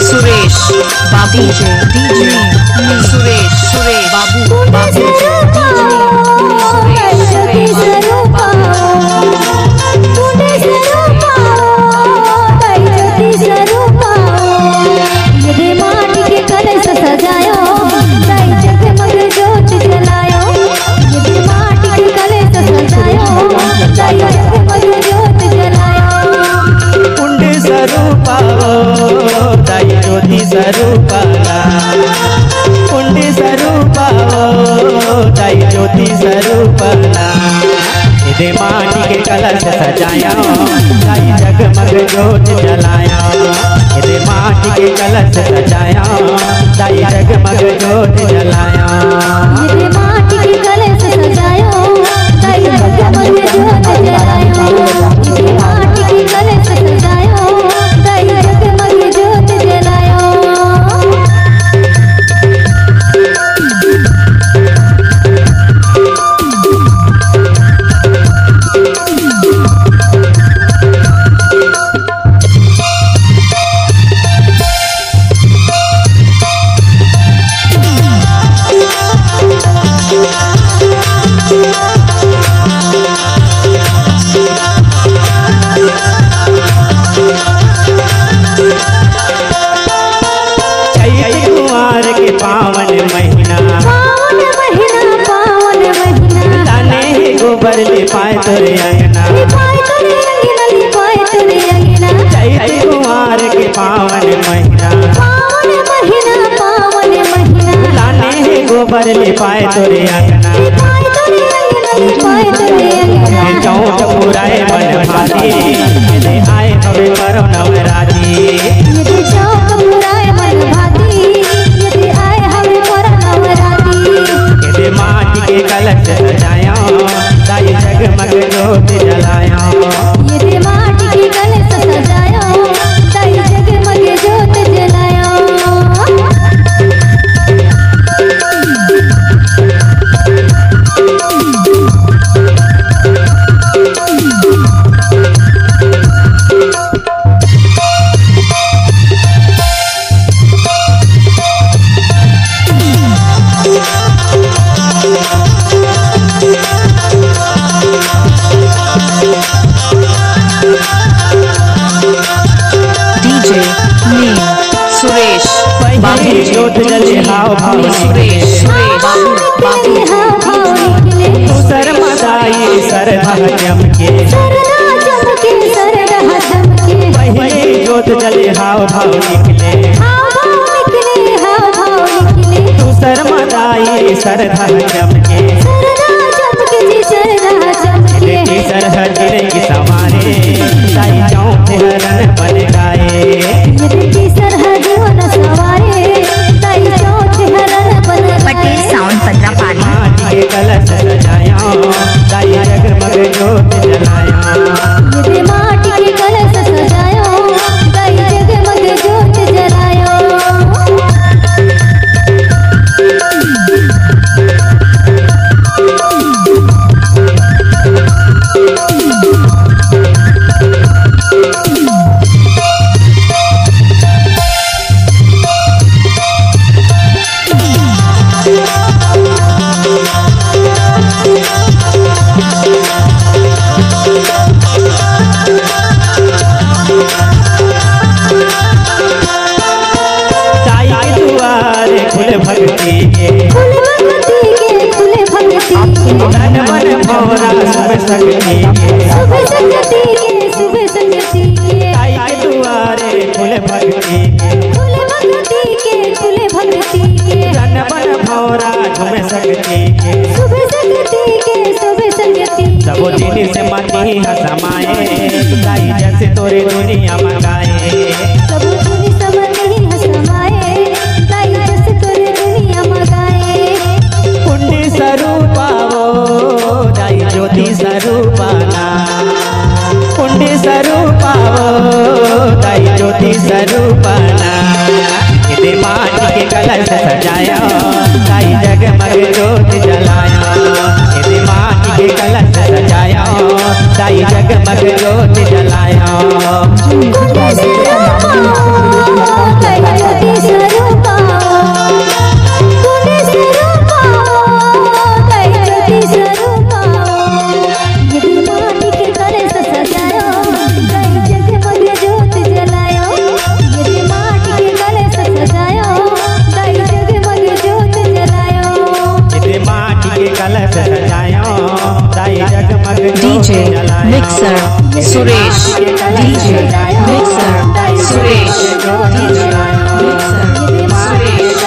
Suresh Babu DJ Suresh Babu स्वरूपा कुंडी स्वरूपा दाई ज्योति स्वरूपा इधे माटी के कलश सजाया दाई जगमग ज्योत जलाया इधे माटी के कलश सजाया दाई जगमग ज्योत जलाया इधे माटी के कलश सजाया दाई जगमग ज्योत जलाया इधे माटी के कलश सजाया दाई जगमग ज्योत जलाया। पावन महीना ताने गोबर ले पाए तोरे अंगना चैत कुमार के पावन महीना ताने गोबर ले पाए तोरे अंगना चौथ पुराए मन भाती आए हमें करो नवराती माटी के कलश सजाया दाई जगमग ज्योत जलाया ये माटी के कलश सजाया दाई जगमग ज्योत जलाया। सुरेश बाबू ज्योत जले हाव भाव सुरेश बाबू तू शर्मदाई सरधा चमके पहले ज्योत जले हाव भाव निकले तू शर्मदाई सरधा चमके सरहद की सवारे दाई चौथ हरण बन गाए पटेल साउंड पत्रापाली माटी के कलश सजाया दाई जगमग ज्योत जलाया ये माटी के कलश सजाया दाई जगमग ज्योत जलाया। भक्ति के तन मन भौरा शुभ शक्ति के आई के दुआरे फूल भक्ति के तन मन भौरा शुभ शक्ति के सब दिन से मती हसमाए दाई जैसे तोरे दुनिया मंगाए ज्योति स्वरूपाना कुंडी स्वरूपा दाई ज्योति स्वरूपाना इधे माटी के कलश सजाया दाई जगमग ज्योत जलाया इधे माटी के दाई जगमग जोत जलायो कुंड से रूपा कई ज्योति स्वरूपा कुंड से रूपा कई ज्योति स्वरूपा यदि माटी के कलश सजायो कई जगमग जोत जलायो यदि माटी के कलश सजायो कई जगमग जोत जलायो यदि माटी के कलश सजायो दाई जगमग जोत डीजे जलायो mixer Suresh DJ mixer Suresh DJ mixer Suresh